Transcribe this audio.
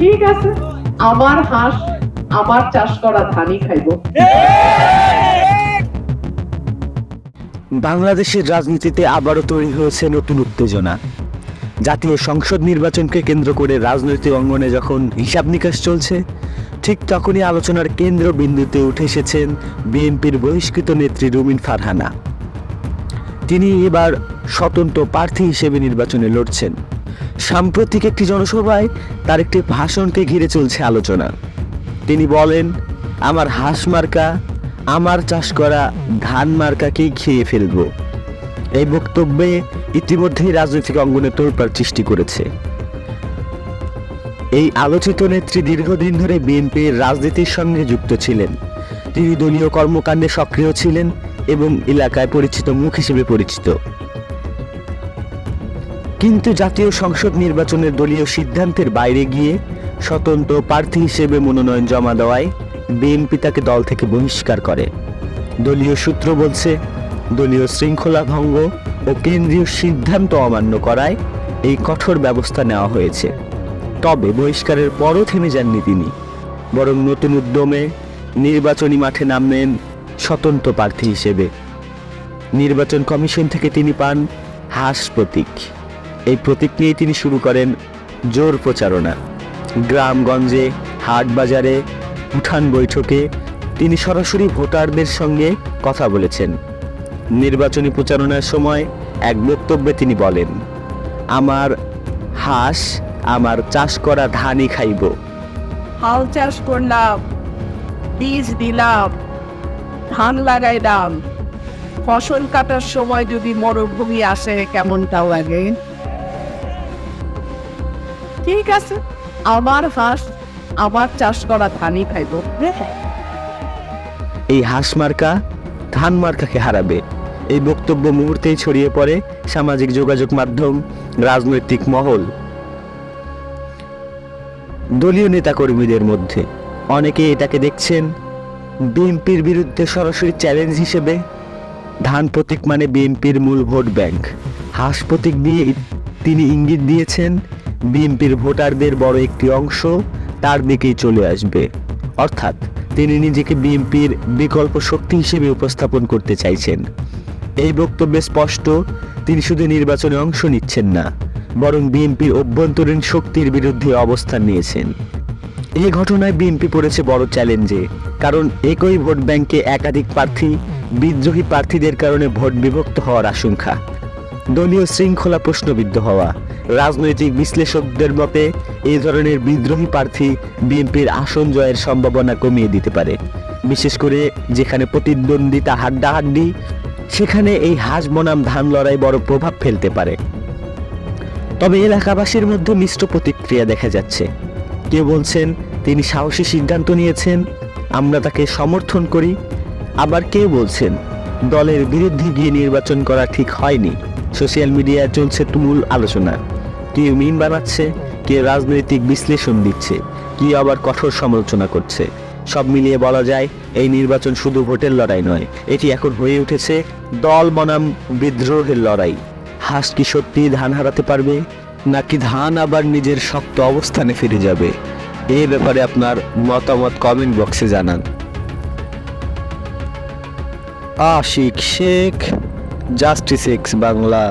ঠিক আছে, আমার হাঁস আমার চাষ করা ধানই খাইব। বাংলাদেশের রাজনীতিতে আবারও তৈরি হয়েছে নতুন উত্তেজনা। জাতীয় সংসদ নির্বাচনকে কেন্দ্র করে রাজনৈতিক অঙ্গনে যখন হিসাব নিকাশ চলছে, ঠিক তখনই আলোচনার কেন্দ্রবিন্দুতে উঠে এসেছেন বিএনপির বহিষ্কৃত নেত্রী রুমিন ফারহানা। তিনি এবার স্বতন্ত্র প্রার্থী হিসেবে নির্বাচনে লড়ছেন। সাম্প্রতিক একটি জনসভায় তার একটি ভাষণকে ঘিরে চলছে আলোচনা। তিনি বলেন, আমার হাঁস মার্কা, আমার চাষ করা ধান মার্কাকেই খেয়ে ফেলব। এই বক্তব্যে ইতিমধ্যেই রাজনৈতিক অঙ্গনে তোলপাড় সৃষ্টি করেছে। এই আলোচিত নেত্রী দীর্ঘদিন ধরে বিএনপির রাজনীতির সঙ্গে যুক্ত ছিলেন। তিনি দলীয় কর্মকাণ্ডে সক্রিয় ছিলেন এবং এলাকায় পরিচিত মুখ হিসেবে পরিচিত। কিন্তু জাতীয় সংসদ নির্বাচনের দলীয় সিদ্ধান্তের বাইরে গিয়ে স্বতন্ত্র প্রার্থী হিসেবে মনোনয়ন জমা দেওয়ায় বিএনপি তাকে দল থেকে বহিষ্কার করে। দলীয় সূত্র বলছে, দলীয় শৃঙ্খলা ভঙ্গ ও কেন্দ্রীয় সিদ্ধান্ত অমান্য করায় এই কঠোর ব্যবস্থা নেওয়া হয়েছে। তবে বহিষ্কারের পরও থেমে যাননি তিনি, বরং নতুন উদ্যমে নির্বাচনী মাঠে নামলেন স্বতন্ত্র প্রার্থী হিসেবে। নির্বাচন কমিশন থেকে তিনি পান হাঁস প্রতীক। এই প্রতীক নিয়ে তিনি শুরু করেন জোর প্রচারণা। গ্রামগঞ্জে, হাট বাজারে, উঠান বৈঠকে তিনি সরাসরি ভোটারদের সঙ্গে কথা বলেছেন। নির্বাচনী প্রচারণার সময় এক বক্তব্যে তিনি বলেন, আমার হাঁস আমার চাষ করা ধানই খাইব। হাল চাষ করলাম, বীজ দিলাম, ধান লাগাইলাম, ফসল কাটার সময় যদি মরুভূমি আসে কেমনটা লাগে। ঠিক আছে, আমার হাঁস আমার চাষ করা ধানই খাইব। এই হাঁস মার্কা ধান মার্কাকে হারাবে। এই বক্তব্য মুহূর্তেই ছড়িয়ে পড়ে সামাজিক যোগাযোগ মাধ্যম, রাজনৈতিক মহল, দলীয় নেতাকর্মীদের মধ্যে। অনেকে এটাকে দেখছেন বিএনপির বিরুদ্ধে সরাসরি চ্যালেঞ্জ হিসেবে। ধান প্রতীক মানে বিএনপির মূল ভোট ব্যাংক। হাঁস প্রতীক দিয়ে তিনি ইঙ্গিত দিয়েছেন বিএনপির ভোটারদের বড় একটি অংশ তার দিকেই চলে আসবে। অর্থাৎ তিনি নিজেকে বিএনপির বিকল্প শক্তি হিসেবে উপস্থাপন করতে চাইছেন। এই বক্তব্যে স্পষ্ট, তিনি শুধু নির্বাচনে অংশ নিচ্ছেন না, বরং বিএনপির অভ্যন্তরীণ শক্তির বিরুদ্ধে অবস্থান নিয়েছেন। এই ঘটনায় বিএনপি পড়েছে বড় চ্যালেঞ্জে, কারণ একই ভোট ব্যাংকে একাধিক প্রার্থী, বিদ্রোহী প্রার্থীদের কারণে ভোট বিভক্ত হওয়ার আশঙ্কা, দলীয় শৃঙ্খলা প্রশ্নবিদ্ধ হওয়া। রাজনৈতিক বিশ্লেষকদের মতে এই ধরনের বিদ্রোহী প্রার্থী বিএনপির আসন জয়ের সম্ভাবনা কমিয়ে দিতে পারে। বিশেষ করে যেখানে প্রতিদ্বন্দ্বিতা হাড্ডাহাড্ডি, সেখানে এই হাঁস বনাম ধান লড়াই বড় প্রভাব ফেলতে পারে। তবে এলাকাবাসীর মধ্যে মিশ্র প্রতিক্রিয়া দেখা যাচ্ছে। কেউ বলছেন তিনি সাহসী সিদ্ধান্ত নিয়েছেন, আমরা তাকে সমর্থন করি। আবার কেউ বলছেন দলের বিরুদ্ধে গিয়ে নির্বাচন করা ঠিক হয়নি। সোশ্যাল মিডিয়ায় চলছে তুমুল আলোচনা। কেউ মিম বানাচ্ছে, কেউ রাজনৈতিক বিশ্লেষণ দিচ্ছে, কেউ আবার কঠোর সমালোচনা করছে। সব মিলিয়ে বলা যায়, এই নির্বাচন শুধু ভোটের লড়াই নয়, এটি এখন হয়ে উঠেছে দল বনাম বিদ্রোহের লড়াই। হাঁস কি সত্যি ধান হারাতে পারবে, নাকি ধান আবার নিজের শক্ত অবস্থানে ফিরে যাবে? এ ব্যাপারে আপনার মতামত কমেন্ট বক্সে জানান। Ashiq Sheikh, Justice X Bangla.